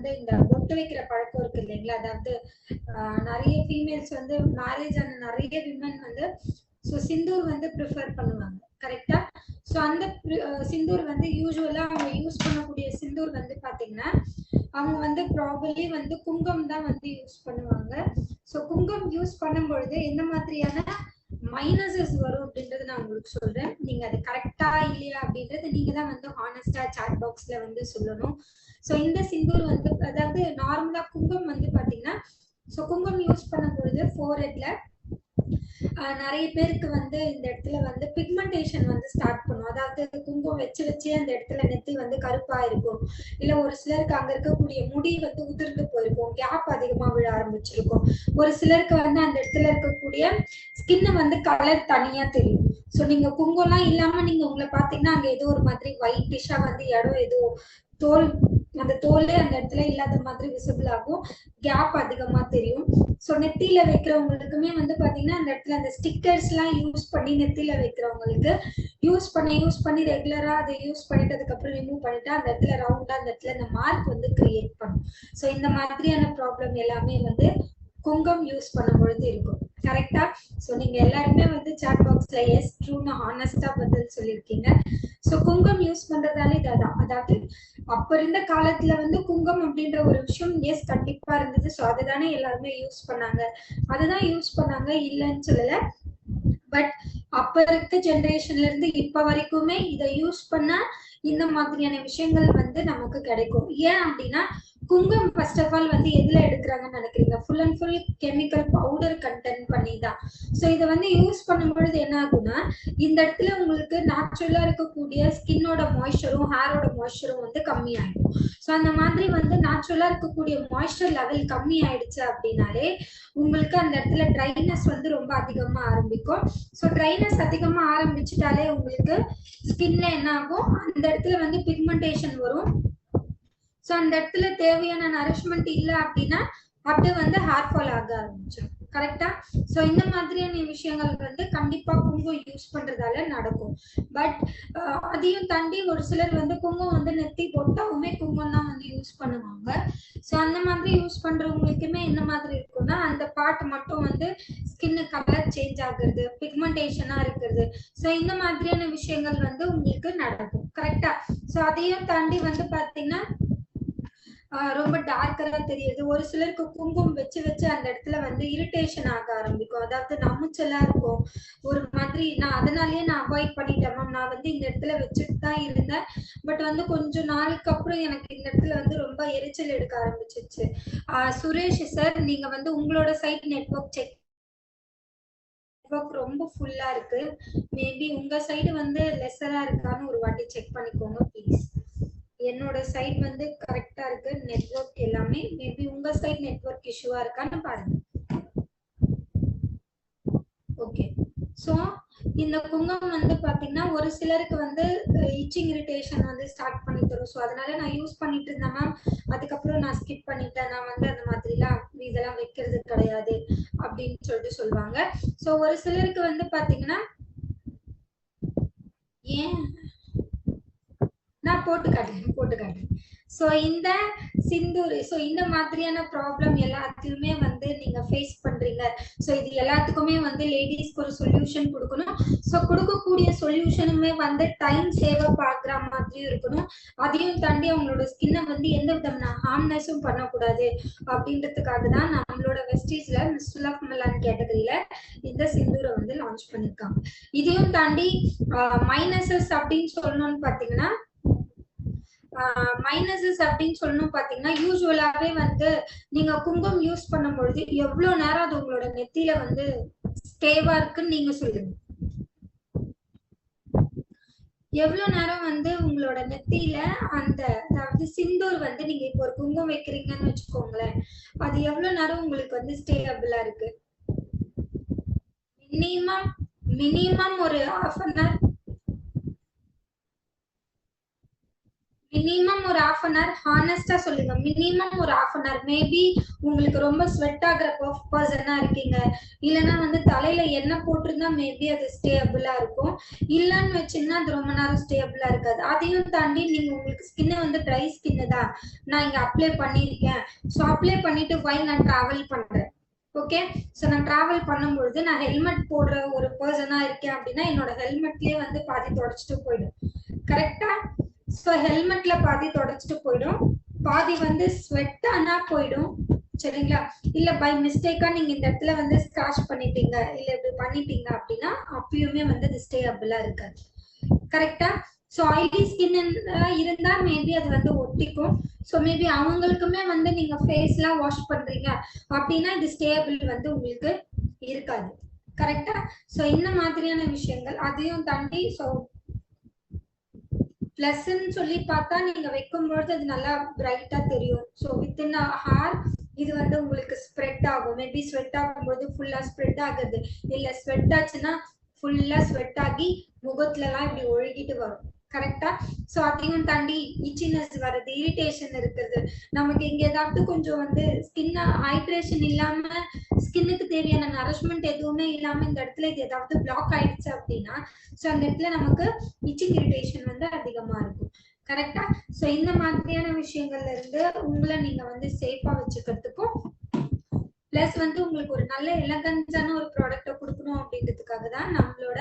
வந்து இந்த பொட்டு வைக்கிற பழக்கம் இருக்கு இல்லைங்களா? அதாவது நிறைய ஃபீமேல்ஸ் வந்து மேரேஜ் ஆன நிறைய விமன் வந்து சிந்தூர் வந்து ப்ரிஃபர் பண்ணுவாங்க. கரெக்டா? ஸோ அந்த சிந்தூர் வந்து யூஸ்வலா அவங்க யூஸ் பண்ணக்கூடிய சிந்தூர் வந்து பாத்தீங்கன்னா அவங்க வந்து ப்ராபர்லி வந்து குங்குமம் தான் வந்து யூஸ் பண்ணுவாங்க. ஸோ குங்குமம் யூஸ் பண்ணும்பொழுது எந்த மாதிரியான மைனஸஸ் வரும் அப்படின்றது நான் உங்களுக்கு சொல்றேன். நீங்க அது கரெக்டா இல்லையா அப்படின்றது நீங்க தான் வந்து ஹானஸ்டா சாட் பாக்ஸ்ல வந்து சொல்லணும். ஸோ இந்த சிந்தூர் வந்து அதாவது நார்மலா குங்குமம் வந்து பாத்தீங்கன்னா குங்குமம் யூஸ் பண்ணும்பொழுது ஃபோர்ஹெட்ல நிறைய பேருக்கு வந்து இந்த இடத்துல வந்து பிக்மெண்டேஷன் வந்து ஸ்டார்ட் பண்ணும். அதாவது குங்குமம் வச்சு அந்த இடத்துல நெத்தி வந்து கருப்பா இருக்கும். இல்ல ஒரு சிலருக்கு அங்க இருக்கக்கூடிய முடி வந்து உதிர்ந்து போயிருக்கும், கேப் அதிகமா விழ ஆரம்பிச்சிருக்கும். ஒரு சிலருக்கு வந்து அந்த இடத்துல இருக்கக்கூடிய ஸ்கின் வந்து கலர் தனியா தெரியும். சோ நீங்க குங்குமம்லாம் இல்லாம நீங்க உங்களை பாத்தீங்கன்னா அங்க ஏதோ ஒரு மாதிரி ஒயிட்டிஷா வந்து இடம் ஏதோ தோல் அந்த தோலே அந்த இடத்துல இல்லாத மாதிரி விசிபிள் ஆகும், கேப் அதிகமா தெரியும். ஸோ நெத்தியில வைக்கிறவங்களுக்குமே வந்து பாத்தீங்கன்னா அந்த இடத்துல அந்த ஸ்டிக்கர்ஸ் எல்லாம் யூஸ் பண்ணி நெத்தியில வைக்கிறவங்களுக்கு யூஸ் பண்ணி ரெகுலரா அதை யூஸ் பண்ணிட்டு அதுக்கப்புறம் ரிமூவ் பண்ணிட்டு அந்த இடத்துல ரவுண்டா அந்த இடத்துல இந்த மார்க் வந்து கிரியேட் பண்ணும். ஸோ இந்த மாதிரியான ப்ராப்ளம் எல்லாமே வந்து குங்குமம் யூஸ் பண்ணும் பொழுது இருக்கும். கரெக்டா? சோ நீங்க எல்லாருமே வந்து சாட் பாக்ஸ்ல எஸ் ட்ரூன்னு ஹானஸ்டா பதில் சொல்லிருக்கீங்க. சோ குங்குமம் யூஸ் பண்றதாலே இதான், அதாவது அப்ப இருந்த காலத்துல வந்து குங்குமம் அப்படின்ற ஒரு விஷயம் எஸ் கண்டிப்பா இருந்தது. சோ அதுதானே எல்லாருமே யூஸ் பண்ணாங்க, அதுதான் யூஸ் பண்ணாங்க, இல்லைன்னு சொல்லல. பட் அப்ப இருக்க ஜெனரேஷன்ல இருந்து இப்ப வரைக்குமே இதை யூஸ் பண்ணா இந்த மாதிரியான விஷயங்கள் வந்து நமக்கு கிடைக்கும். ஏன் அப்படின்னா குங்குமம் ஃபர்ஸ்ட் ஆஃப் ஆல் வந்து எதுல எடுக்கிறாங்கன்னு நினைக்கிறீங்க? Full and full chemical powder content பண்ணி தான். ஸோ இதை வந்து யூஸ் பண்ணும் பொழுது என்ன ஆகும்னா இந்த இடத்துல உங்களுக்கு நேச்சுரலா இருக்கக்கூடிய ஸ்கின்னோட மாய்ஸ்சரும் ஹேரோட மாய்ஸ்சரும் வந்து கம்மி ஆயிடும். ஸோ அந்த மாதிரி வந்து நேச்சுரலா இருக்கக்கூடிய மாய்ஸ்சர் லெவல் கம்மி ஆயிடுச்சு அப்படின்னாலே உங்களுக்கு அந்த இடத்துல ட்ரைனஸ் வந்து ரொம்ப அதிகமா ஆரம்பிக்கும். ஸோ ட்ரைனஸ் அதிகமா ஆரம்பிச்சுட்டாலே உங்களுக்கு ஸ்கின்ல என்ன ஆகும், அந்த இடத்துல வந்து பிக்மெண்டேஷன் வரும். ஸோ அந்த இடத்துல தேவையான நரிஷ்மெண்ட் இல்லை அப்படின்னா அப்படியே வந்து ஹேர் ஃபால் ஆக ஆரம்பிச்சிடும். கரெக்டா? ஸோ இந்த மாதிரியான விஷயங்கள் வந்து கண்டிப்பா குங்குமம் யூஸ் பண்றதால நடக்கும். பட் அதையும் தாண்டி ஒரு சிலர் வந்து குங்குமம் வந்து நெத்தி போட்டாவுமே குங்குமம் தான் வந்து யூஸ் பண்ணுவாங்க. ஸோ அந்த மாதிரி யூஸ் பண்றவங்களுக்குமே என்ன மாதிரி இருக்கும்னா அந்த பார்ட் மட்டும் வந்து ஸ்கின்னு கலர் சேஞ்ச் ஆகுறது, பிக்மெண்டேஷனா இருக்கிறது. ஸோ இந்த மாதிரியான விஷயங்கள் வந்து உங்களுக்கு நடக்கும். கரெக்டா? ஸோ அதையும் தாண்டி வந்து பாத்தீங்கன்னா ரொம்ப டார்க்கரா தெரியுது. ஒரு சிலருக்கு குங்குமம் வச்சு அந்த இடத்துல வந்து இரிட்டேஷன் ஆக ஆரம்பிக்கும். அதாவது நமுச்சலா இருக்கும் ஒரு மாதிரி. நான் அதனாலயே அவாய்ட் பண்ணிட்டேன் மேம். நான் வந்து இந்த இடத்துல வச்சுட்டு தான் இருந்தேன். பட் வந்து கொஞ்சம் நாளுக்கு அப்புறம் எனக்கு இந்த இடத்துல வந்து ரொம்ப எரிச்சல் எடுக்க ஆரம்பிச்சிருச்சு. சுரேஷ் சார், நீங்க வந்து உங்களோட சைட் நெட்வொர்க் ரொம்ப ஃபுல்லா இருக்கு. மேபி உங்க சைடு வந்து லெஸரா இருக்கான்னு ஒரு வாட்டி செக் பண்ணிக்கோங்க ப்ளீஸ். என்னோட சைட் வந்து கரெக்டா இருக்கு நெட்வொர்க் எல்லாமே. மேபி உங்க சைட் நெட்வொர்க் இஷ்யூவா இருக்கான்னு பாருங்க. ஓகே. சோ இந்த குங்குமம் வந்து பாத்தீங்கன்னா ஒரு சிலருக்கு வந்து இச்சிங் இரிட்டேஷன் வந்து ஸ்டார்ட் பண்ணி தரும். ஸோ அதனால நான் யூஸ் பண்ணிட்டு இருந்தேன் மேம். அதுக்கப்புறம் நான் ஸ்கிப் பண்ணிட்டேன். நான் வந்து அந்த மாதிரிலாம் இதெல்லாம் வைக்கிறது கிடையாது அப்படின்னு சொல்லிட்டு சொல்லுவாங்க. ஸோ ஒரு சிலருக்கு வந்து பாத்தீங்கன்னா ஏன் நான் போட்டு காட்டுறேன். சோ இந்த சிந்தூர், சோ இந்த மாதிரியான ப்ராப்ளம் எல்லாத்தையுமே வந்து நீங்க ஃபேஸ் பண்றீங்க. சோ இது எல்லாத்துக்குமே வந்து லேடிஸ்க்கு ஒரு சொல்யூஷன் கொடுக்கணும். சோ கொடுக்கக்கூடிய சொல்யூஷனுமே வந்து டைம் சேவ் ஆகுற மாதிரியும் இருக்கணும். அதையும் தாண்டி அவங்களோட ஸ்கின்னை வந்து எந்த விதமான ஹார்ம்னஸும் பண்ணக்கூடாது அப்படின்றதுக்காக தான் நம்மளோட வெஸ்டீஸ்ல மிஸ்ட் ஆஃப் மிலான் கேட்டகரியில இந்த சிந்தூரை வந்து லான்ச் பண்ணிருக்காங்க. இதையும் தாண்டி மைனஸஸ் அப்படின்னு சொல்லணும்னு பாத்தீங்கன்னா மைனஸஸ் அப்படின்னு சொல்லணும் பாத்தீங்கன்னா யூஸ்வலாவே வந்து நீங்க குங்குமம் யூஸ் பண்ணும் பொழுது எவ்வளவு நேரம் அது உங்களோட நெத்தியில வந்து ஸ்டேவா இருக்குன்னு நீங்க சொல்லுங்க. எவ்வளவு நேரம் வந்து உங்களோட நெத்தியில அந்த அதாவது சிந்தூர் வந்து நீங்க இப்போ ஒரு குங்குமம் வைக்கிறீங்கன்னு வச்சுக்கோங்களேன், அது எவ்வளவு நேரம் உங்களுக்கு வந்து ஸ்டேபிளா இருக்கு? மினிமம் ஒரு half an hour மினிமம் ஒரு half an hour, ஹானஸ்டா சொல்லுங்க. மினிமம் ஒரு half an hour. மேபி உங்களுக்கு ரொம்ப ஸ்வெட் ஆகுற பர்சனா இருக்கீங்க, இல்லைன்னா வந்து தலையில எண்ணெய் போட்டிருந்தா மேபி அது ஸ்டேபிளா இருக்கும். இல்லன்னு வச்சீங்கன்னா அது ரொம்ப நேரம் ஸ்டேபிளா இருக்காது. அதையும் தாண்டி நீங்க உங்களுக்கு ஸ்கின் வந்து ட்ரை ஸ்கின் தான், நான் இங்க அப்ளை பண்ணிருக்கேன், ஸோ அப்ளை பண்ணிட்டு போய் நான் டிராவல் பண்றேன். ஓகே, ஸோ நான் டிராவல் பண்ணும்பொழுது நான் ஹெல்மெட் போடுற ஒரு பர்சனா இருக்கேன் அப்படின்னா என்னோட ஹெல்மெட்லயே வந்து பாதி தொடச்சிட்டு போயிடும். கரெக்டா? ஸோ ஹெல்மெட்ல பாதி தொடச்சிட்டு போயிடும், பாதி வந்து ஸ்வெட் ஆனா போயிடும். சரிங்களா? இல்ல பை மிஸ்டேக்கா நீங்க இந்த இடத்துல வந்து ஸ்கிராச் பண்ணிட்டீங்க, இல்ல இப்படி பண்ணிட்டீங்க அப்படின்னா அப்பயுமே வந்து அது ஸ்டேபிளா இருக்காது. கரெக்டா? ஸோ ஆயிலி ஸ்கின் இருந்தா மேபி அது வந்து ஒட்டிக்கும். ஸோ மேபி அவங்களுக்குமே வந்து நீங்க ஃபேஸ்லாம் வாஷ் பண்றீங்க அப்படின்னா இது ஸ்டேபிள் வந்து உங்களுக்கு இருக்காது. கரெக்டா? ஸோ இந்த மாதிரியான விஷயங்கள் அதையும் தாண்டி ஸோ பிளஸ்ன்னு சொல்லி பார்த்தா நீங்க வைக்கும்பொழுது அது நல்லா பிரைட்டா தெரியும். ஸோ வித்தின் ஹார் இது வந்து உங்களுக்கு ஸ்ப்ரெட் ஆகும். மேபி ஸ்வெட் ஆகும்போது ஃபுல்லா ஸ்ப்ரெட் ஆகுது, இல்ல ஸ்வெட் ஆச்சுன்னா ஃபுல்லா ஸ்வெட் ஆகி முகத்துல எல்லாம் இப்படி ஒழுகிட்டு வரும். கரெக்டா? ஸோ அதையும் தாண்டி இச்சினஸ் வருது, இரிட்டேஷன் இருக்குது, நமக்கு இங்க ஏதாவது கொஞ்சம் வந்து ஸ்கின் ஹைட்ரேஷன் இல்லாம ஸ்கின்னுக்கு தேவையான நரிஷ்மெண்ட் எதுவுமே இல்லாம இந்த இடத்துல இது ஏதாவது பிளாக் ஆயிடுச்சு அப்படின்னா ஸோ அந்த இடத்துல நமக்கு இச்சிங் இரிட்டேஷன் வந்து அதிகமா இருக்கும். கரெக்டா? ஸோ இந்த மாதிரியான விஷயங்கள்ல இருந்து உங்களை நீங்க வந்து சேஃபா வச்சுக்கிறதுக்கும் பிளஸ் வந்து உங்களுக்கு ஒரு நல்ல எலகன்ஸான ஒரு ப்ராடக்ட கொடுக்கணும் அப்படின்றதுக்காக தான் நம்மளோட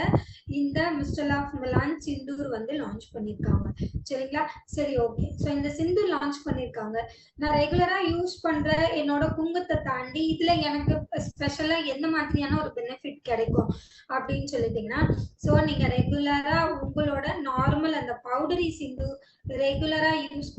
இந்த மிஸ்டர் ஆஃப் மிலான் சிந்தூர் வந்து லான்ச் பண்ணிருக்காங்க. சரிங்களா? சரி, ஓகே. ஸோ இந்த சிந்தூர் லான்ச் பண்ணிருக்காங்க. நான் ரெகுலரா யூஸ் பண்ற என்னோட குங்குமத்தை தாண்டி இதுல எனக்கு ஸ்பெஷலா எந்த மாதிரியான ஒரு பெனிஃபிட் கிடைக்கும் அப்படின்னு சொல்லிட்டீங்கன்னா, ஸோ நீங்க ரெகுலரா உங்களோட நார்மல் அந்த பவுடரி சிந்தூர் ரெகுலரா யூஸ்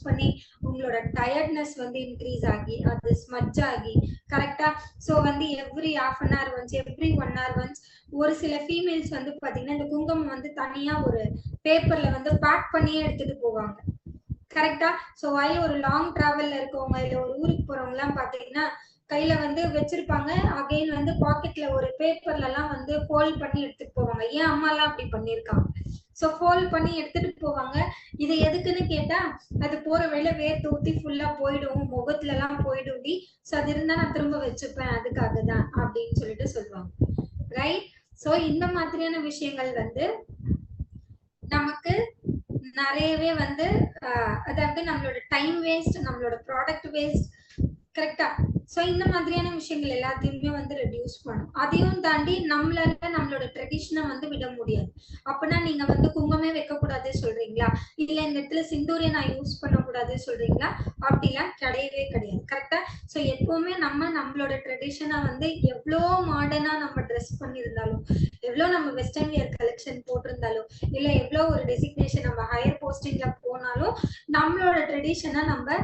பண்ணி உங்களோட டயர்ட்னஸ் வந்து இன்க்ரீஸ் ஆகி அது ஸ்மட்ச் ஆகி, கரெக்டா? ஸோ வந்து every half an hour once, every 1 hour once ஒரு சில ஃபீமேல்ஸ் வந்து பாத்தீங்கன்னா இந்த குங்குமம் வந்து தனியா ஒரு பேப்பர்ல வந்து பேக் பண்ணியே எடுத்துட்டு போவாங்க. கரெக்டா? ஸோ வயல ஒரு லாங் டிராவல்ல இருக்கவங்க இல்ல ஒரு ஊருக்கு போறவங்க எல்லாம் பாத்தீங்கன்னா கையில வந்து வச்சிருப்பாங்க, அகைன் வந்து பாக்கெட்ல ஒரு பேப்பர்ல எல்லாம் வந்து ஃபோல்ட் பண்ணி எடுத்துட்டு போவாங்க. ஏன் அம்மா எல்லாம் அப்படி பண்ணிருக்காங்க. ஸோ ஃபோல்ட் பண்ணி எடுத்துட்டு போவாங்க. இது எதுக்குன்னு கேட்டா அது போற வழியில வேர்த்து ஊத்தி ஃபுல்லா போயிடும், முகத்துல எல்லாம் போயிடும், ஸோ அது இருந்தா நான் திரும்ப வச்சுப்பேன், அதுக்காக தான் அப்படின்னு சொல்லிட்டு சொல்லுவாங்க. ரைட்? ஸோ இந்த மாதிரியான விஷயங்கள் வந்து நமக்கு நிறையவே வந்து அதாவது நம்மளோட டைம் வேஸ்ட், நம்மளோட ப்ராடக்ட் வேஸ்ட். கரெக்டா? சோ இந்த மாதிரியான விஷயங்கள் எல்லாத்தையுமே வந்து ரெடியூஸ் பண்ணும். அதையும் தாண்டி நம்மளோட ட்ரெடிஷனை வந்து விட முடியாது. அப்படின்னா நீங்க வந்து குங்குமமே வைக்க கூடாது சொல்றீங்களா, இல்ல இந்த இடத்துல சிந்தூரியை நான் யூஸ் பண்ண கூடாது சொல்றீங்களா? அப்படிலாம் கிடையவே கிடையாது. கரெக்டா? சோ எப்பவுமே நம்மளோட ட்ரெடிஷனை வந்து எவ்வளோ மாடர்னா நம்ம ட்ரெஸ் பண்ணியிருந்தாலும், எவ்வளோ நம்ம வெஸ்டர்ன் வியர் கலெக்ஷன் போட்டிருந்தாலும், இல்ல எவ்வளோ ஒரு டெசிக்னேஷன் நம்ம ஹையர் போஸ்டிங்ல போனாலும் நம்மளோட ட்ரெடிஷனை நம்ம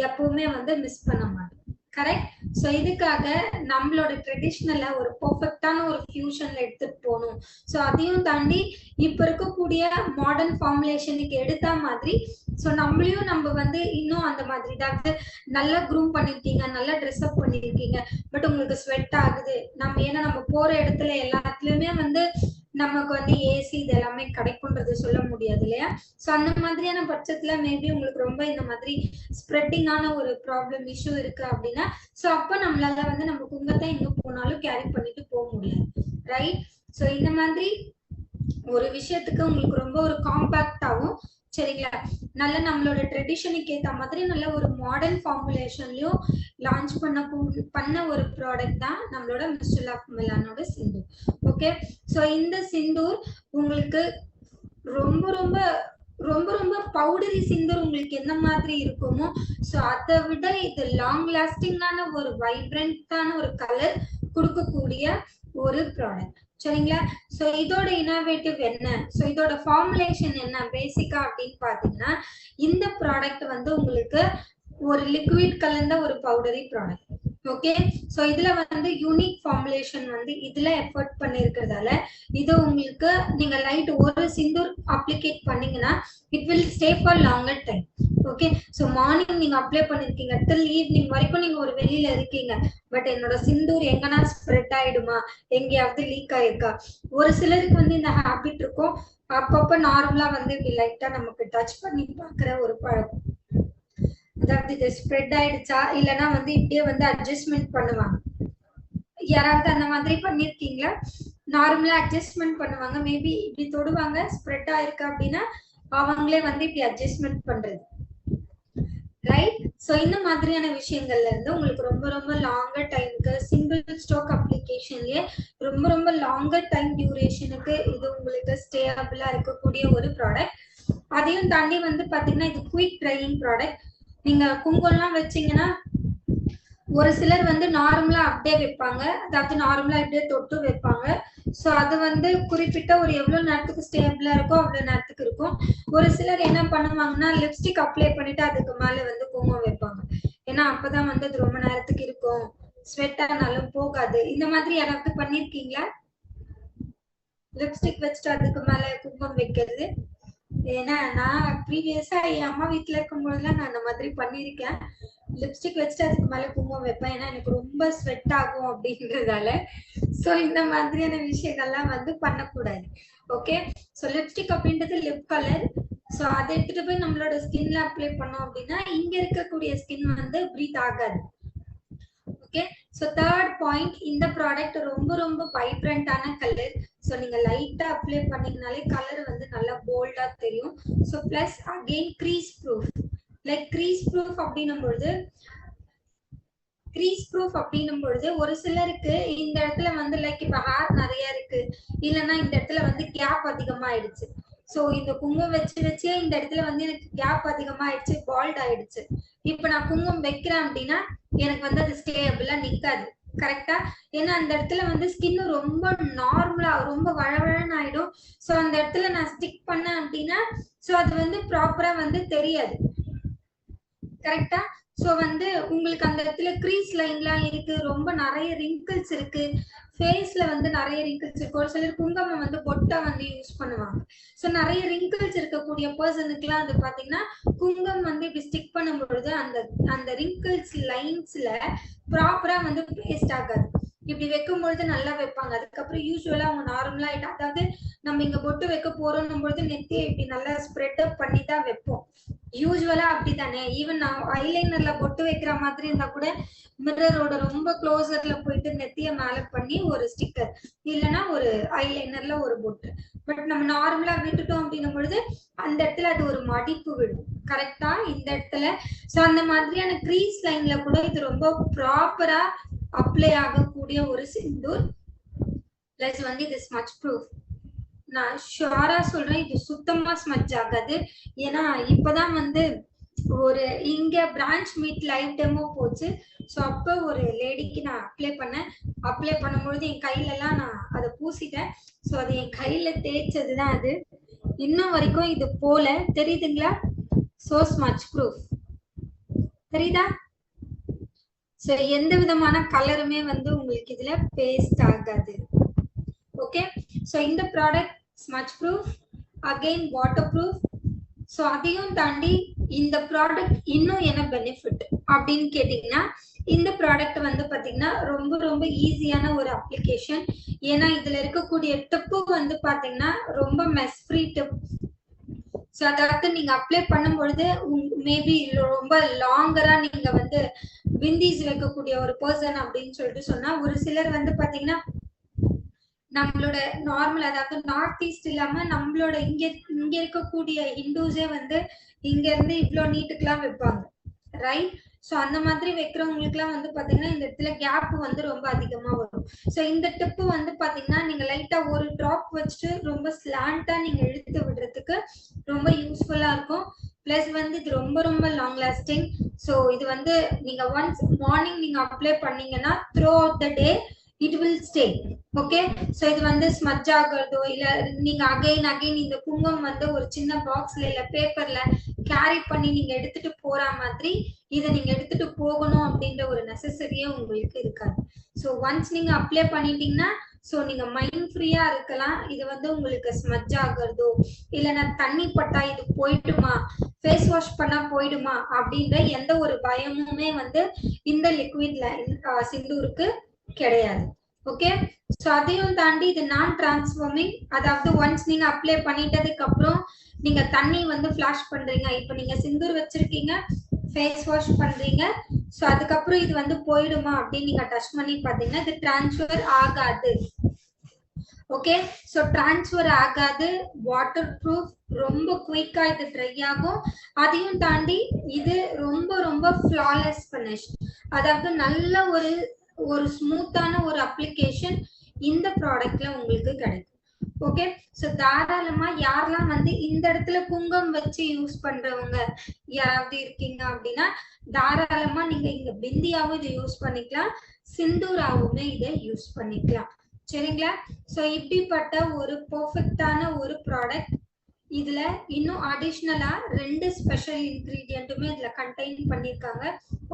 எப்பவுமே வந்து மிஸ் பண்ண மாட்டோம். கரெக்ட்? சோ இதுக்காக நம்மளோட ட்ரெடிஷனல ஒரு பெர்ஃபெக்ட்டான ஒரு ஃபியூஷன்ல எடுத்துட்டு போகணும். சோ அதையும் தாண்டி இப்ப இருக்கக்கூடிய மாடர்ன் ஃபார்முலேஷனுக்கு எடுத்த மாதிரி சோ நம்மளையும் நம்ம வந்து இன்னும் அந்த மாதிரி அதாவது நல்லா க்ரூம் பண்ணிருக்கீங்க, நல்லா ட்ரெஸ் அப் பண்ணிருக்கீங்க, பட் உங்களுக்கு ஸ்வெட் ஆகுது, ஏன்னா நம்ம போற இடத்துல எல்லாத்துலயுமே வந்து நமக்கு வந்து ஏசி இது எல்லாமே கிடைக்கும்ன்றது சொல்ல முடியாது இல்லையா? சோ அந்த மாதிரியான பட்சத்துல மேபி உங்களுக்கு ரொம்ப இந்த மாதிரி ஸ்ப்ரெட்டிங்கான ஒரு ப்ராப்ளம் இஷ்யூ இருக்கு அப்படின்னா சோ அப்ப நம்மளால வந்து நம்ம குங்குமத்தை எங்க போனாலும் கேரி பண்ணிட்டு போக முடியாது. ரைட்? சோ இந்த மாதிரி ஒரு விஷயத்துக்கு உங்களுக்கு ரொம்ப ஒரு காம்பாக்டாவும், சரிங்களா, நல்ல நம்மளோட ட்ரெடிஷனுக்கு ஏத்த மாதிரி நல்ல ஒரு மாடர்ன் ஃபார்முலேஷன்லயும் லான்ச் பண்ண ஒரு ப்ராடக்ட் தான் நம்மளோட மிஸ்டர் ஆஃப் மிலானோட சிந்தூர். ஓகே, சோ இந்த சிந்தூர் உங்களுக்கு ரொம்ப ரொம்ப ரொம்ப ரொம்ப பவுடரி சிந்தூர் உங்களுக்கு எந்த மாதிரி இருக்குமோ சோ அதை விட இது லாங் லாஸ்டிங்கான ஒரு வைப்ரண்டான ஒரு கலர் கொடுக்கக்கூடிய ஒரு ப்ராடக்ட். சரிங்களா? சோ இதோட இனோவேட்டிவ் என்ன, சோ இதோட ஃபார்முலேஷன் என்ன பேசிக்கா அப்படின்னு பாத்தீங்கன்னா, இந்த ப்ராடக்ட் வந்து உங்களுக்கு ஒரு லிக்விட் கலந்த ஒரு பவுடரி ப்ராடக்ட். ஓகே, சோ இதுல வந்து யூனிக் ஃபார்முலேஷன் வந்து இதுல எஃபர்ட் பண்ணிருக்கிறதால இது உங்களுக்கு நீங்க லைட் ஒரு சிந்தூர் அப்ளிகேட் பண்ணீங்கன்னா it will stay for longer time. Okay, so morning நீங்க அப்ளை பண்ணிருக்கீங்க, டில் ஈவினிங் வரைக்கும் நீங்க ஒரு வெளியில இருக்கீங்க, பட் என்னோட சிந்தூர் எங்கன்னா ஸ்ப்ரெட் ஆயிடுமா, எங்கேயாவது லீக் ஆயிருக்கா? ஒரு சிலருக்கு வந்து இந்த ஹேபிட் இருக்கும், அப்பப்ப நார்மலா வந்து இப்படி லைட்டா நமக்கு டச் பண்ணி பாக்குற ஒரு பழக்கம். அதாவது இது ஸ்ப்ரெட் ஆயிடுச்சா இல்லைன்னா வந்து இப்படியே வந்து அட்ஜஸ்ட்மெண்ட் பண்ணுவாங்க. யாராவது அந்த மாதிரி பண்ணிருக்கீங்களா? நார்மலா அட்ஜஸ்ட்மெண்ட் பண்ணுவாங்க, மேபி இப்படி தொடுவாங்க, ஸ்ப்ரெட் ஆயிருக்கு அப்படின்னா அவங்களே வந்து இப்படி அட்ஜஸ்ட்மெண்ட் பண்றது, ரைட்? சோ இந்த மாதிரியான விஷயங்கள்ல இருந்து உங்களுக்கு ரொம்ப ரொம்ப லாங்கர் டைமுக்கு சிங்கிள் ஸ்டோக் அப்ளிகேஷன்லயே ரொம்ப ரொம்ப லாங்கர் டைம் டியூரேஷனுக்கு இது உங்களுக்கு ஸ்டேபிளா இருக்கக்கூடிய ஒரு ப்ராடக்ட். அதையும் தாண்டி வந்து பாத்தீங்கன்னா இது குயிக் ட்ரையிங் ப்ராடக்ட். நீங்க குங்குமம்லாம் வச்சீங்கன்னா ஒரு சிலர் வந்து நார்மலா அப்படியே வைப்பாங்க, அதாவது நார்மலா அப்படியே தொட்டு வைப்பாங்க. சோ அது வந்து குறிப்பிட்ட ஒரு எவ்வளவு நேரத்துக்கு ஸ்டேபிளா இருக்கோ அவ்வளவு நேரத்துக்கு இருக்கும். ஒரு சிலர் என்ன பண்ணுவாங்கன்னா லிப்ஸ்டிக் அப்ளை பண்ணிட்டு அதுக்கு மேல வந்து குங்குமம் வைப்பாங்க, ஏன்னா அப்பதான் வந்து அது ரொம்ப நேரத்துக்கு இருக்கும், ஸ்வெட் ஆனாலும் போகாது. இந்த மாதிரி யாராவது பண்ணிருக்கீங்களா? லிப்ஸ்டிக் வச்சுட்டு அதுக்கு மேல குங்குமம் வைக்கிறது? ஏன்னா நான் ப்ரீவியஸா என் அம்மா வீட்டுல இருக்கும் போதுலாம் நான் அந்த மாதிரி பண்ணிருக்கேன். லிப்ஸ்டிக் வச்சுட்டு அதுக்கு மேல குங்குமம் வைப்பேன், ஏன்னா எனக்கு ரொம்ப ஸ்வெட் ஆகும் அப்படின்றதால. சோ இந்த மாதிரியான விஷயங்கள்லாம் வந்து பண்ணக்கூடாது. ஓகே, சோ லிப்ஸ்டிக் அப்படின்றது லிப் கலர். சோ அதை எடுத்துட்டு போய் நம்மளோட ஸ்கின்ல அப்ளை பண்ணோம் அப்படின்னா இங்க இருக்கக்கூடிய ஸ்கின் வந்து பிரீத் ஆகாது. ஓகே, சோ தேர்ட் பாயிண்ட், இந்த ப்ராடக்ட் ரொம்ப ரொம்ப வைப்ரண்டான கலர். சோ நீங்க லைட்டா அப்ளை பண்ணீங்கனாலே கலர் வந்து நல்லா போல்டா தெரியும். So plus again grease proof. Like grease proof அப்படின்னும் பொழுது ஒரு சிலருக்கு இந்த இடத்துல வந்து லைக் இப்ப ஹேர் நிறைய இருக்கு, இல்லைன்னா இந்த இடத்துல வந்து கேப் அதிகமா ஆயிடுச்சு. சோ இந்த குங்குமம் வச்சே இந்த இடத்துல வந்து எனக்கு கேப் அதிகமா ஆயிடுச்சு, பால்ட் ஆயிடுச்சு. இப்ப நான் குங்குமம் வைக்கிறேன் அப்படின்னா எனக்கு வந்து அது ஸ்டேபிளா நிக்காது, கரெக்டா? ஏன்னா அந்த இடத்துல வந்து ஸ்கின் ரொம்ப நார்மலா ரொம்ப வழவழன்னு ஆயிடும். சோ அந்த இடத்துல நான் ஸ்டிக் பண்ணேன் அப்படின்னா சோ அது வந்து ப்ராப்பரா வந்து தெரியாது, கரெக்டா? சோ வந்து உங்களுக்கு அந்த இடத்துல க்ரீஸ் லைன்லாம் இருக்கு, ரொம்ப நிறைய ரிங்கிள்ஸ் இருக்கு, ஃபேஸ்ல வந்து நிறைய ரிங்கிள்ஸ் இருக்கு. ஒரு சிலர் குங்குமம் வந்து பொட்டா வந்து யூஸ் பண்ணுவாங்க. சோ நிறைய ரிங்கிள்ஸ் இருக்கக்கூடிய பர்சனுக்குலாம் அது பாத்தீங்கன்னா குங்குமம் வந்து இப்படி ஸ்டிக் பண்ணும் பொழுது அந்த அந்த ரிங்கிள்ஸ் லைன்ஸ்ல ப்ராப்பரா வந்து பேஸ்ட் ஆகாது. இப்படி வைக்கும் பொழுது நல்லா வைப்பாங்க, அதுக்கப்புறம் யூஸ்வலா அவங்க நார்மலா ஆயிட்டா, அதாவது நம்ம இங்க பொட்டு வைக்க போறோம் பொழுது நெத்தியை இப்படி நல்லா ஸ்ப்ரெட் அப் பண்ணி தான் வைப்போம் யூஸ்வலா, அப்படித்தானே? ஈவன் நான் ஐலைனர்ல பொட்டு வைக்கிற மாதிரி இருந்தா கூட மிரரோட ரொம்ப க்ளோசர்ல போயிட்டு நெத்திய மேல பண்ணி ஒரு ஸ்டிக்கர், இல்லைன்னா ஒரு ஐலைனர்ல ஒரு பொட்டு. பட் நம்ம நார்மலா விட்டுட்டோம் அப்படின்னும் பொழுது அந்த இடத்துல அது ஒரு மடிப்பு விடும், கரெக்டா? இந்த இடத்துல சோ அந்த மாதிரியான க்ரீஸ் லைன்ல கூட இது ரொம்ப ப்ராப்பரா அப்ளை ஆகக்கூடிய ஒரு சிந்தூர். பிளஸ் வந்து இது ஸ்மட்ச் ப்ரூஃப். நான் ஷுவரா சொல்றேன், இது சுத்தமா ஸ்மட்ச் ஆகாது. ஏன்னா இப்பதான் வந்து ஒரு இங்க பிரான்ச் மீட் லைவ் டெமோ போச்சு. சோ அப்ப ஒரு லேடிக்கு நான் அப்ளை பண்ணும்பொழுது என் கையில எல்லாம் நான் அதை பூசிட்டேன். சோ அது என் கையில தேய்ச்சதுதான் அது, இன்னும் வரைக்கும் இது போல, தெரியுதுங்களா? சோ ஸ்மட்ச் ப்ரூஃப் தெரியுதா? சோ எந்த விதமான கலருமே வந்து உங்களுக்கு இதுல பேஸ்ட் ஆகாது. ஓகே, சோ இந்த product smudge proof, again water proof. So அதையும் தாண்டி இந்த ப்ராடக்ட் இன்னும் என்ன பெனிஃபிட் அப்படின்னு கேட்டீங்கன்னா, இந்த ப்ராடக்ட் வந்து பாத்தீங்கன்னா ரொம்ப ரொம்ப ஈஸியான ஒரு அப்ளிகேஷன். ஏன்னா இதுல இருக்கக்கூடிய டிப்பு வந்து பாத்தீங்கன்னா ரொம்ப மெஸ் ஃப்ரீ டிப். சோ அதாவது நீங்க அப்ளை பண்ணும் பொழுது மேபி ரொம்ப லாங்கரா நீங்க வந்து விண்டீஸ் வைக்கக்கூடிய ஒரு பர்சன் அப்படின்னு சொல்லிட்டு சொன்னா, ஒரு சிலர் வந்து பாத்தீங்கன்னா நம்மளோட நார்மல், அதாவது நார்த் ஈஸ்ட் இல்லாம நம்மளோட இங்க இருக்கக்கூடிய ஹிந்துஸே வந்து இங்க இருந்து இவ்வளவு நீட்டுக்கெல்லாம் வைப்பாங்க, ரைட்? சோ அந்த மாதிரி வைக்கிறவங்களுக்கு எல்லாம் வந்து பாத்தீங்கன்னா இந்த இடத்துல கேப் வந்து ரொம்ப அதிகமா வரும். சோ இந்த டிப்பு வந்து பாத்தீங்கன்னா நீங்க லைட்டா ஒரு டிராப் வச்சுட்டு ரொம்ப ஸ்லாண்டா நீங்க இழுத்து விடுறதுக்கு ரொம்ப யூஸ்ஃபுல்லா இருக்கும். பிளஸ் வந்து இது ரொம்ப ரொம்ப லாங் லாஸ்டிங். சோ இது வந்து நீங்க ஒன்ஸ் மார்னிங் நீங்க அப்ளை பண்ணீங்கன்னா through out the day it will stay. Okay, so இது வந்து ஸ்மட்ச் ஆகிறதோ இல்ல நீங்க அகைன் இந்த குங்குமம் வந்து ஒரு சின்ன பாக்ஸ்ல இல்ல பேப்பர்ல கேரி பண்ணி நீங்க எடுத்துட்டு போற மாதிரி இதை நீங்க எடுத்துட்டு போகணும் அப்படின்ற ஒரு நெசசரியே உங்களுக்கு இருக்காது. சோ ஒன்ஸ் நீங்க அப்ளை பண்ணிட்டீங்கன்னா சோ நீங்க மைண்ட் ஃப்ரீயா இருக்கலாம். இது வந்து உங்களுக்கு ஸ்மட்ச் ஆகிறதோ இல்லைன்னா தண்ணி பட்டா இது போயிடுமா, ஃபேஸ் வாஷ் பண்ணா போயிடுமா அப்படின்ற எந்த ஒரு பயமுமே வந்து இந்த லிக்விட்ல சிந்தூருக்கு கிடையாது. ஓகே. சோ அதையும் தாண்டி இது நான் டிரான்ஸ்ஃபார்மிங், அதாவது ஒன்ஸ் நீங்க அப்ளை பண்ணிட்டதுக்கு அப்புறம் நீங்க தண்ணி வந்து ஃபிளாஷ் பண்றீங்க. இப்போ நீங்க சிந்தூர் வச்சிருக்கீங்க, ஃபேஸ் வாஷ் பண்றீங்க. சோ அதுக்கப்புறம் இது வந்து போயிடுமா அப்படின்னு நீங்க டச் பண்ணி பாத்தீங்கன்னா இது டிரான்ஸ்ஃபர் ஆகாது. ஓகே. சோ டிரான்ஸ்ஃபர் ஆகாது, வாட்டர் ப்ரூஃப், ரொம்ப குயிக்கா இது ட்ரை ஆகும். அதையும் தாண்டி இது ரொம்ப ரொம்ப ஃப்ளாலெஸ் ஃபினிஷ், அதாவது நல்ல ஒரு ஸ்மூத்தான ஒரு அப்ளிகேஷன் இந்த ப்ராடக்ட்ல உங்களுக்கு கிடைக்கும். ஓகே. சோ தாராளமா யாரெல்லாம் வந்து இந்த இடத்துல குங்குமம் வச்சு யூஸ் பண்றவங்க யாராவது இருக்கீங்க அப்படின்னா தாராளமா நீங்க இங்க பிந்தியாவும் இதை யூஸ் பண்ணிக்கலாம், சிந்தூராவுமே இதை யூஸ் பண்ணிக்கலாம். சரிங்களா? சோ இப்படிப்பட்ட ஒரு பெர்ஃபெக்ட்டான ஒரு ப்ராடக்ட். இதுல இன்னும் அடிஷனலா 2 ஸ்பெஷல் இன்கிரிடியன்ட்டுமே இதுல கண்டெயின் பண்ணிருக்காங்க.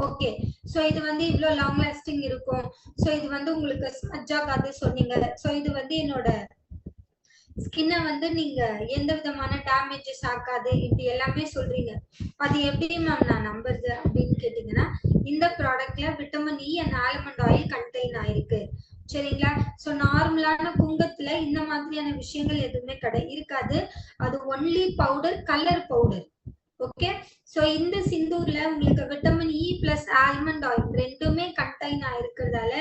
ஓகே. சோ இது வந்து இவ்ளோ லாங் லாஸ்டிங் இருக்கும், சோ இது வந்து உங்களுக்கு ஸ்மட்ச் ஆகாது சொன்னீங்க. சோ இது வந்து என்னோட ஸ்கின்னை வந்து நீங்க எந்த விதமான டேமேஜஸ் ஆகாது இப்படி எல்லாமே சொல்றீங்க. அது எப்படி மேம் நான் நம்புறது அப்படின்னு கேட்டீங்கன்னா இந்த ப்ராடக்ட்ல vitamin E and almond oil contain ஆயிருக்கு. சரிங்களா? சோ நார்மலான குங்கத்துல இந்த மாதிரியான விஷயங்கள் எதுவுமே இருக்காது. அது only powder, colour powder. Okay. So இந்த சிந்தூர்ல உங்களுக்கு vitamin E plus almond oil ரெண்டுமே கண்டெயின் ஆயிருக்கிறதால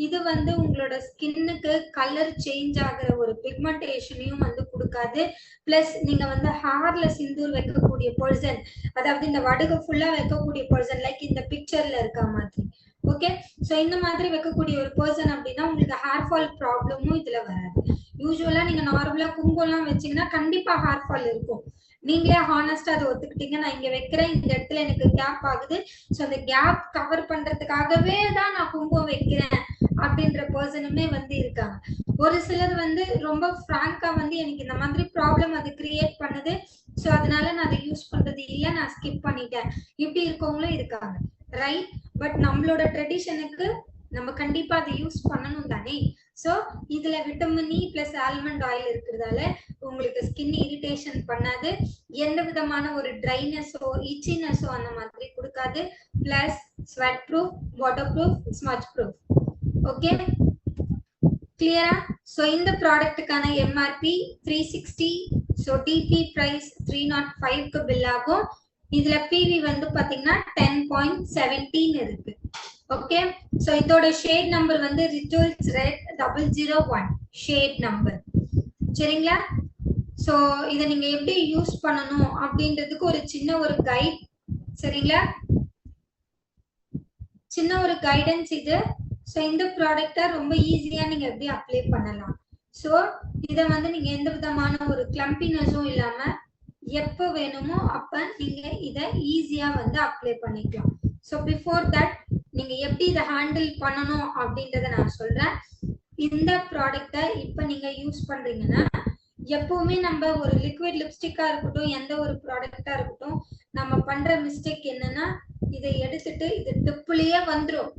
இது வந்து உங்களோட ஸ்கின்னுக்கு கலர் சேஞ்ச் ஆகிற ஒரு பிக்மெண்டேஷனையும் வந்து கொடுக்காது. பிளஸ் நீங்க வந்து ஹேர்ல சிந்தூர் வைக்கக்கூடிய பர்சன், அதாவது இந்த வடுகு ஃபுல்லா வைக்கக்கூடிய பர்சன், லைக் இந்த பிக்சர்ல இருக்க மாதிரி. ஓகே. சோ இந்த மாதிரி வைக்கக்கூடிய ஒரு பர்சன் அப்படின்னா உங்களுக்கு ஹேர் ஃபால் ப்ராப்ளமும் இதுல வராது. யூஸ்வலா நீங்க நார்மலா குங்குமம் வச்சீங்கன்னா கண்டிப்பா ஹேர் ஃபால் இருக்கும். நீங்களே ஹானஸ்டா அதை ஒத்துக்கிட்டீங்க, நான் இங்க வைக்கிறேன், இந்த இடத்துல எனக்கு கேப் ஆகுது, சோ அந்த கேப் கவர் பண்றதுக்காகவே தான் நான் குங்குமம் வைக்கிறேன் அப்படின்ற பர்சனுமே வந்து இருக்காங்க. ஒரு சிலர் வந்து ரொம்ப பிராங்கா வந்து எனக்கு இந்த மாதிரி ப்ராப்ளம் அது கிரியேட் பண்ணுது, சோ அதனால நான் அதை யூஸ் பண்றது இல்ல, நான் ஸ்கிப் பண்ணிட்டேன், இப்படி இருக்கவங்களும் இருக்காங்க. ரைட்? பட் நம்மளோட ட்ரெடிஷனுக்கு நம்ம கண்டிப்பா அதை யூஸ் பண்ணணும் தானே. சோ இதுல vitamin E plus almond oil இருக்கிறதால உங்களுக்கு ஸ்கின் இரிட்டேஷன் பண்ணாது, எந்த விதமான ஒரு ட்ரைனஸோ இச்சினஸோ அந்த மாதிரி கொடுக்காது. Plus sweat proof, water proof, smudge proof. Okay, கிளியரா? சோ இந்த ப்ராடக்ட்டுக்கான எம்ஆர்பி 360, சோ டிபி பிரைஸ் 305 க்கு பில் ஆகும். இதுல பிவி வந்து பாத்தீங்கன்னா 10.17 இருக்கு. ஓகே. சோ இதோட ஷேட் நம்பர் வந்து ரிச்சுவல்ஸ் ரெட் 001 ஷேட் நம்பர். சரிங்களா? சோ இத நீங்க எப்படி யூஸ் பண்ணணும் அப்படின்றதுக்கு ஒரு சின்ன ஒரு கைட். சரிங்களா? சின்ன ஒரு கைடன்ஸ் இது. சோ இந்த ப்ராடக்ட்டை ரொம்ப ஈஸியா நீங்க எப்படி அப்ளை பண்ணலாம். சோ இத வந்து நீங்க எந்த விதமான ஒரு கிளம்பினஸும் இல்லாம எப்ப வேணுமோ அப்ப நீங்க இத ஈஸியா வந்து அப்ளை பண்ணிக்கலாம். சோ பிஃபோர் தட் நீங்க எப்படி இத ஹேண்டில் பண்ணணும் அப்படின்றத நான் சொல்றேன். இந்த ப்ராடக்ட்டை இப்ப நீங்க யூஸ் பண்றீங்கன்னா எப்பவுமே நம்ம ஒரு லிக்விட் லிப்ஸ்டிக்கா இருக்கட்டும், எந்த ஒரு ப்ராடக்ட்டா இருக்கட்டும், நம்ம பண்ற மிஸ்டேக் என்னன்னா இதை எடுத்துட்டு இது டிப்புலயே வந்துரும்.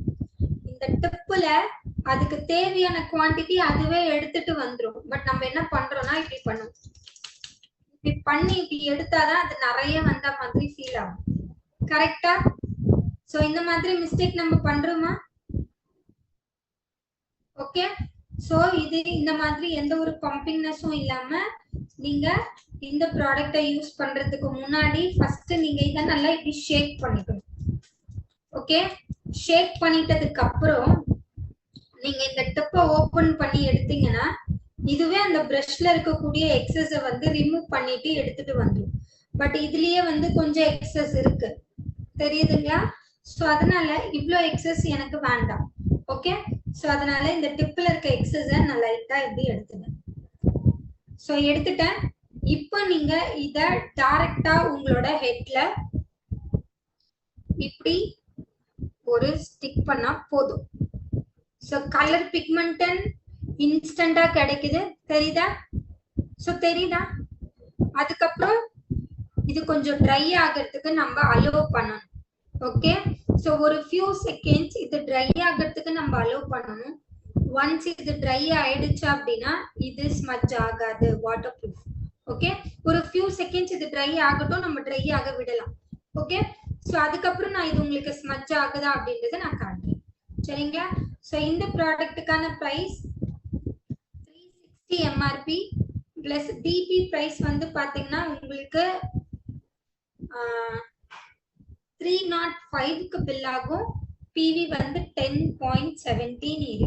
இந்த டிப்புல அதுக்கு தேவையான குவாண்டிட்டி அதுவே எடுத்துட்டு வந்துரும். பட் நம்ம என்ன பண்றோம்னா இப்படி பண்ணும், இப்படி பண்ணி இப்படி எடுத்தாதான் அது நிறைய வந்த மாதிரி ஃபீல் ஆகும். கரெக்டா? சோ இந்த மாதிரி மிஸ்டேக் நம்ம பண்றோமா? ஓகே. சோ இது இந்த மாதிரி எந்த ஒரு பம்பிங்னஸும் இல்லாம நீங்க இந்த ப்ராடக்ட்டை யூஸ் பண்றதுக்கு முன்னாடி ஃபர்ஸ்ட் நீங்க இத நல்லா இப்படி ஷேக் பண்ணிக்கணும். ஓகே. ஷேக் பண்ணிட்டதுக்கு அப்புறம் நீங்க இந்த டிப்பை ஓபன் பண்ணி எடுத்தீங்கன்னா இதுவே அந்த பிரஷ்ல இருக்கக்கூடிய எக்ஸஸ் வந்து ரிமூவ் பண்ணிட்டு எடுத்துட்டு வந்துடும். பட் இதுலயே வந்து கொஞ்சம் எக்ஸஸ் இருக்கு, தெரியுதுங்களா? சோ அதனால இவ்ளோ எக்ஸஸ் எனக்கு வேண்டாம். ஓகே. சோ அதனால இந்த டிப்ல இருக்க எக்ஸஸ நான் லைட்டா இப்படி எடுத்துட்டேன். சோ எடுத்துட்டேன். இப்போ நீங்க இத டைரக்டா உங்களோட ஹெட்ல இப்படி ஒரு ஸ்டிக் பண்ணா போதும். சோ கலர் பிக்மெண்டன் இன்ஸ்டன்டா கிடைக்குது, தெரியுதா? சோ தெரியுதா? அதுக்கப்புறம் இது கொஞ்சம் ட்ரை ஆகிறதுக்கு நம்ம அலோவ் பண்ணணும். ஓகே. சோ ஒரு ஃபியூ செகண்ட்ஸ் இது ட்ரை ஆகிறதுக்கு நம்ம அலோவ் பண்ணணும். ஒன்ஸ் இது ட்ரை ஆயிடுச்சு அப்படின்னா இது ஸ்மட்ச் ஆகாது, வாட்டர் ப்ரூஃப். ஓகே. ஒரு ஃபியூ செகண்ட்ஸ் இது ட்ரை ஆகட்டும், நம்ம ட்ரை ஆக விடலாம். ஓகே. சோ அதுக்கப்புறம் நான் இது உங்களுக்கு ஸ்மட்ச் ஆகுதா அப்படின்றத நான் காட்டுறேன். சரிங்களா? சோ இந்த ப்ராடக்ட்டுக்கான price 360 MRP plus DP price வந்து பாத்தீங்கன்னா உங்களுக்கு 305க்கு பில் ஆகும். பிவி வந்து 10.17 இருக்கு.